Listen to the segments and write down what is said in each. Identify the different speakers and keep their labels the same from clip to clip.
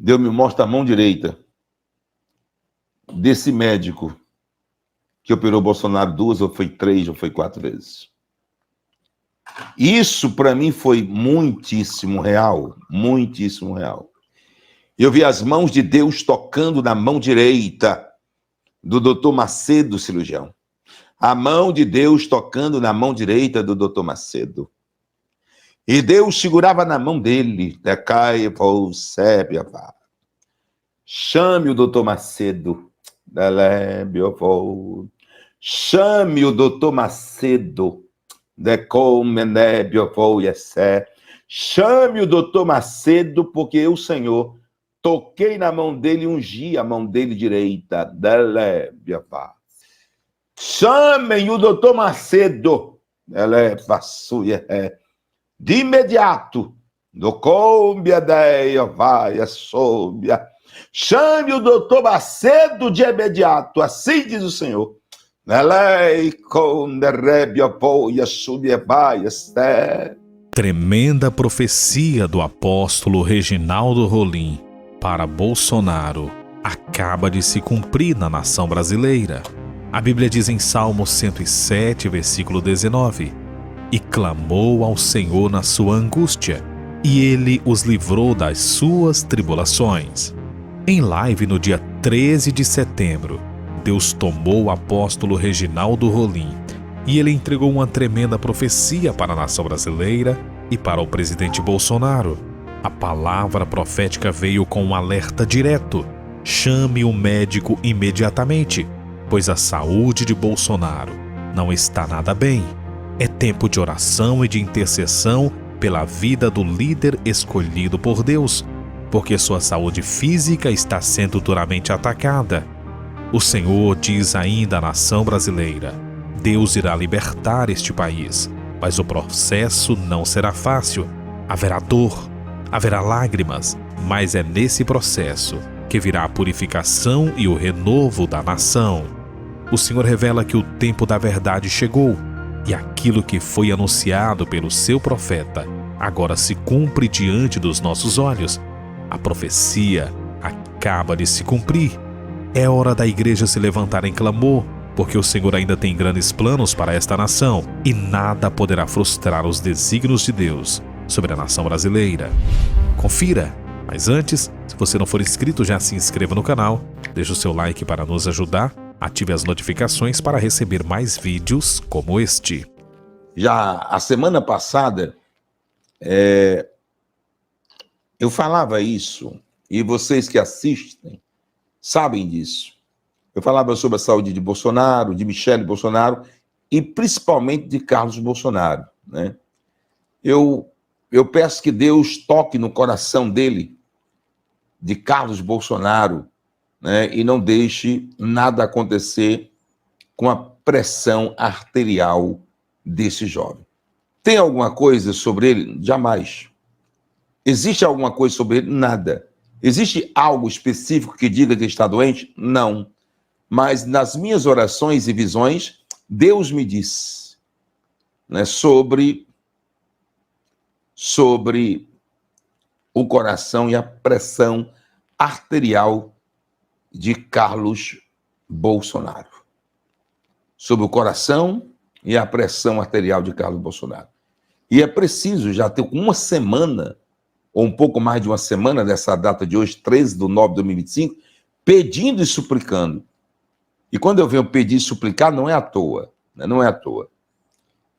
Speaker 1: Deus me mostra a mão direita desse médico que operou Bolsonaro 2, ou foi 3, ou foi 4 vezes. Isso, para mim, foi muitíssimo real. Muitíssimo real. Eu vi as mãos de Deus tocando na mão direita do doutor Macedo, cirurgião. A mão de Deus tocando na mão direita do doutor Macedo. E Deus segurava na mão dele. Chame o doutor Macedo. Chame o doutor Macedo. Chame o doutor Macedo, porque eu, Senhor, toquei na mão dele e ungi a mão dele direita. Chamem o doutor Macedo. De imediato. Chame o doutor Macedo de imediato. Assim diz o Senhor.
Speaker 2: Tremenda profecia do apóstolo Reginaldo Rolim para Bolsonaro acaba de se cumprir na nação brasileira. A Bíblia diz em Salmo 107, versículo 19: E clamou ao Senhor na sua angústia, e ele os livrou das suas tribulações. Em live no dia 13 de setembro, Deus tomou o apóstolo Reginaldo Rolim e ele entregou uma tremenda profecia para a nação brasileira e para o presidente Bolsonaro. A palavra profética veio com um alerta direto: chame o médico imediatamente, pois a saúde de Bolsonaro não está nada bem. É tempo de oração e de intercessão pela vida do líder escolhido por Deus, porque sua saúde física está sendo duramente atacada. O Senhor diz ainda à nação brasileira: Deus irá libertar este país, mas o processo não será fácil. Haverá dor, haverá lágrimas, mas é nesse processo que virá a purificação e o renovo da nação. O Senhor revela que o tempo da verdade chegou, e aquilo que foi anunciado pelo seu profeta agora se cumpre diante dos nossos olhos. A profecia acaba de se cumprir. É hora da igreja se levantar em clamor, porque o Senhor ainda tem grandes planos para esta nação, e nada poderá frustrar os desígnios de Deus sobre a nação brasileira. Confira! Mas antes, se você não for inscrito, já se inscreva no canal, deixe o seu like para nos ajudar, ative as notificações para receber mais vídeos como este.
Speaker 1: Já a semana passada, eu falava isso, e vocês que assistem sabem disso. Eu falava sobre a saúde de Bolsonaro, de Michele Bolsonaro, e principalmente de Carlos Bolsonaro, né? Eu peço que Deus toque no coração dele, de Carlos Bolsonaro, né, e não deixe nada acontecer com a pressão arterial desse jovem. Tem alguma coisa sobre ele? Jamais. Existe alguma coisa sobre ele? Nada. Existe algo específico que diga que ele está doente? Não. Mas nas minhas orações e visões, Deus me disse, né, sobre o coração e a pressão arterial de Carlos Bolsonaro. Sobre o coração e a pressão arterial de Carlos Bolsonaro. E é preciso já ter uma semana, ou um pouco mais de uma semana, dessa data de hoje, 13/9/2025, pedindo e suplicando. E quando eu venho pedir e suplicar, não é à toa, né? Não é à toa.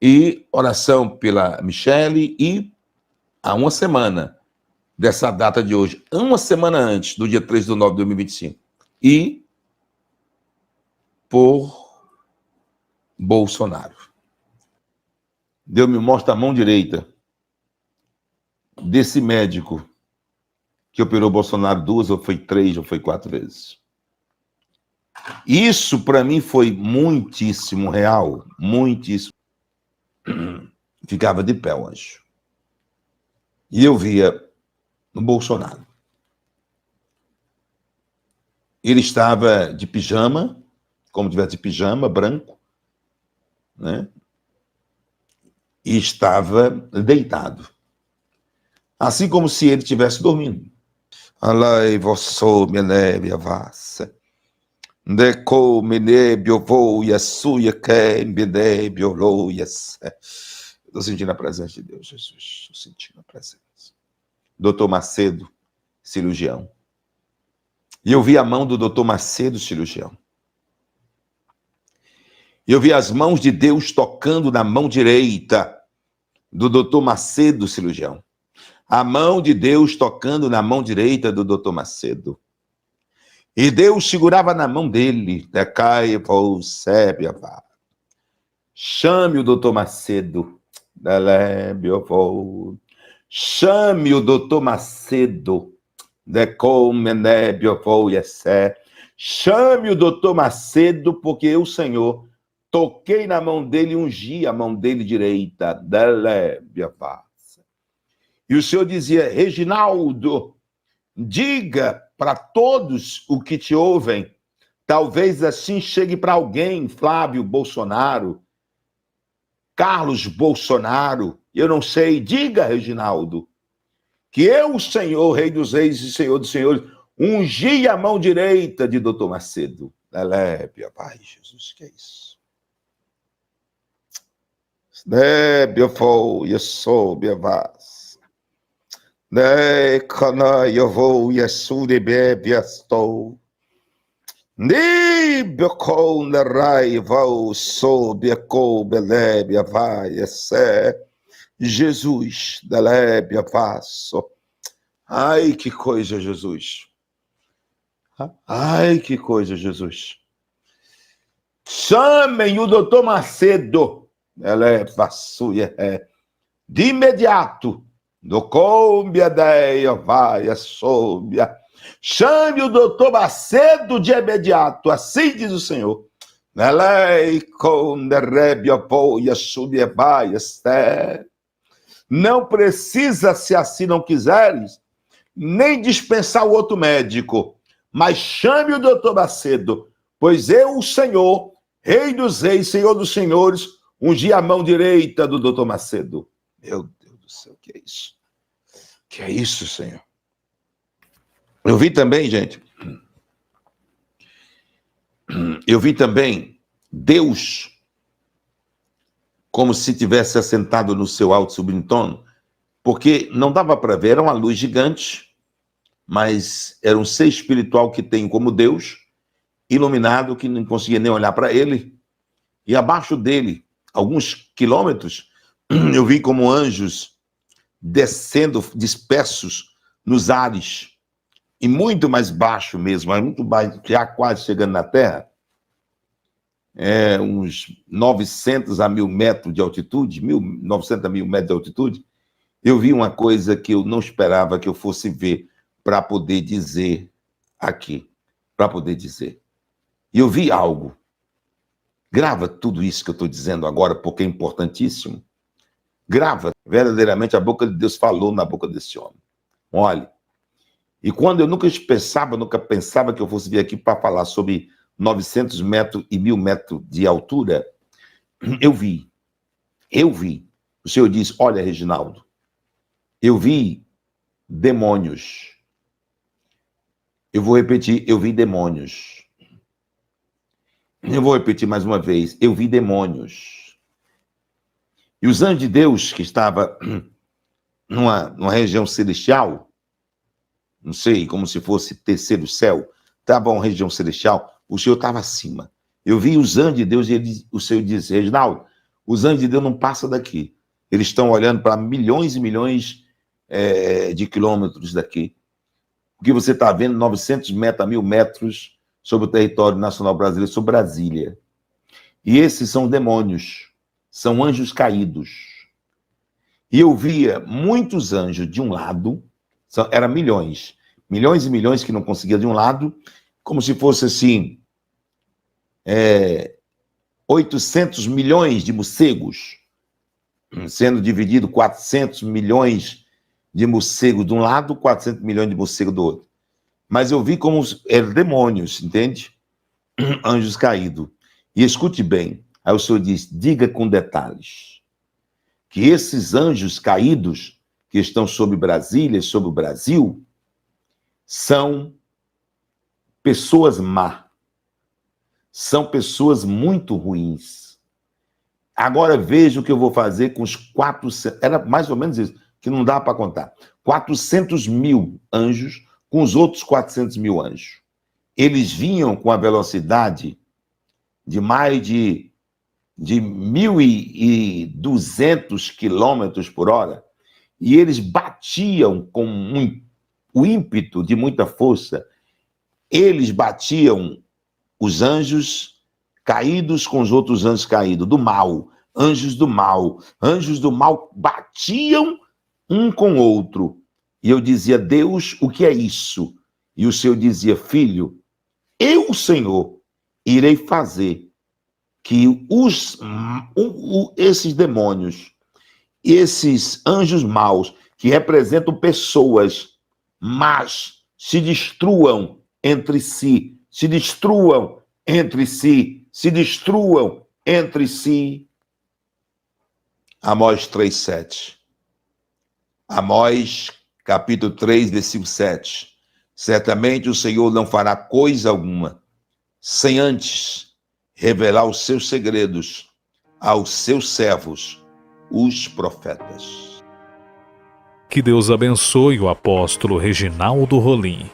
Speaker 1: E oração pela Michele, e há uma semana dessa data de hoje, uma semana antes do dia 13/9/2025, e por Bolsonaro. Deus me mostra a mão direita desse médico que operou Bolsonaro 2, ou foi 3, ou foi 4 vezes. Isso, para mim, foi muitíssimo real, muitíssimo. Ficava de pé, o anjo. E eu via no Bolsonaro. Ele estava de pijama, como tivesse de pijama, branco, né? E estava deitado. Assim como se ele estivesse dormindo. Alai vosso menebia vassa. Deco menebio voia suia que menebio loias. Estou sentindo a presença de Deus, Jesus. Estou sentindo a presença. Doutor Macedo, cirurgião. E eu vi a mão do doutor Macedo, cirurgião. E eu vi as mãos de Deus tocando na mão direita do doutor Macedo, cirurgião. A mão de Deus tocando na mão direita do doutor Macedo. E Deus segurava na mão dele. Chame o doutor Macedo. Chame o doutor Macedo. Chame o doutor Macedo, porque eu, Senhor, toquei na mão dele e ungi a mão dele direita. E o Senhor dizia: Reginaldo, diga para todos o que te ouvem, talvez assim chegue para alguém, Flávio Bolsonaro, Carlos Bolsonaro, eu não sei, diga, Reginaldo, que eu, o Senhor, Rei dos Reis e Senhor dos Senhores, ungi a mão direita de doutor Macedo. Pai, Jesus, que é isso? Eu sou Biavas. Eu vou e estou. Nibco na raiva, sob a cobelébia vai, Jesus, da lébia passo. Ai, que coisa, Jesus. Ai, que coisa, Jesus. Chamem o doutor Macedo. Ela é vassuia, de imediato. Do combia deia vai, soubia. Chame o doutor Macedo de imediato, assim diz o Senhor. Não precisa, se assim não quiseres, nem dispensar o outro médico, mas chame o doutor Macedo, pois eu, o Senhor, Rei dos Reis, Senhor dos Senhores, ungi a mão direita do doutor Macedo. Meu Deus do céu, que é isso? Que é isso, Senhor? Eu vi também, gente, Deus como se tivesse assentado no seu alto sublime trono, porque não dava para ver, era uma luz gigante, mas era um ser espiritual que tem como Deus, iluminado, que não conseguia nem olhar para ele, e abaixo dele, alguns quilômetros, eu vi como anjos descendo dispersos nos ares, e muito mais baixo mesmo, muito baixo, já quase chegando na Terra, uns 900 a 1.000 metros de altitude, 900 a 1.000 metros de altitude, eu vi uma coisa que eu não esperava que eu fosse ver para poder dizer aqui, para poder dizer. E eu vi algo. Grava tudo isso que eu estou dizendo agora, porque é importantíssimo. Grava. Verdadeiramente a boca de Deus falou na boca desse homem. Olhe. E quando eu nunca pensava que eu fosse vir aqui para falar sobre 900 metros e 1.000 metros de altura, eu vi. O Senhor diz: olha, Reginaldo, eu vi demônios. Eu vou repetir, eu vi demônios. Eu vou repetir mais uma vez, eu vi demônios. E os anjos de Deus, que estavam numa região celestial, não sei, como se fosse terceiro céu, estava uma região celestial, o Senhor estava acima. Eu vi os anjos de Deus e o Senhor disse: Reginaldo, os anjos de Deus não passam daqui. Eles estão olhando para milhões e milhões de quilômetros daqui. O que você está vendo, 900 metros a 1.000 metros sobre o território nacional brasileiro, sobre Brasília. E esses são demônios, são anjos caídos. E eu via muitos anjos de um lado, eram milhões e milhões que não conseguiam de um lado, como se fosse assim, 800 milhões de morcegos, sendo dividido 400 milhões de morcegos de um lado, 400 milhões de morcegos do outro. Mas eu vi como eram demônios, entende? Anjos caídos. E escute bem, aí o Senhor diz: diga com detalhes, que esses anjos caídos, que estão sobre Brasília, sobre o Brasil, são pessoas má. São pessoas muito ruins. Agora veja o que eu vou fazer com os 400... Era mais ou menos isso, que não dá para contar. 400 mil anjos com os outros 400 mil anjos. Eles vinham com a velocidade de mais de 1.200 quilômetros por hora, e eles batiam com o ímpeto de muita força. Eles batiam os anjos caídos com os outros anjos caídos, do mal, anjos do mal. Anjos do mal batiam um com o outro. E eu dizia: Deus, o que é isso? E o Senhor dizia: filho, eu, Senhor, irei fazer que esses demônios, esses anjos maus, que representam pessoas más, se destruam entre si, se destruam entre si, se destruam entre si. Amós 3:7. Amós, capítulo 3, versículo 7. Certamente o Senhor não fará coisa alguma, sem antes revelar os seus segredos aos seus servos, os profetas.
Speaker 2: Que Deus abençoe o apóstolo Reginaldo Rolim.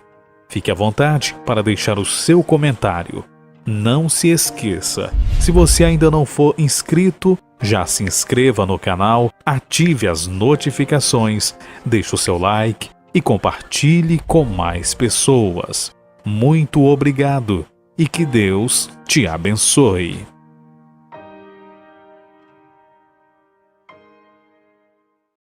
Speaker 2: Fique à vontade para deixar o seu comentário. Não se esqueça, se você ainda não for inscrito, já se inscreva no canal, ative as notificações, deixe o seu like e compartilhe com mais pessoas. Muito obrigado e que Deus te abençoe.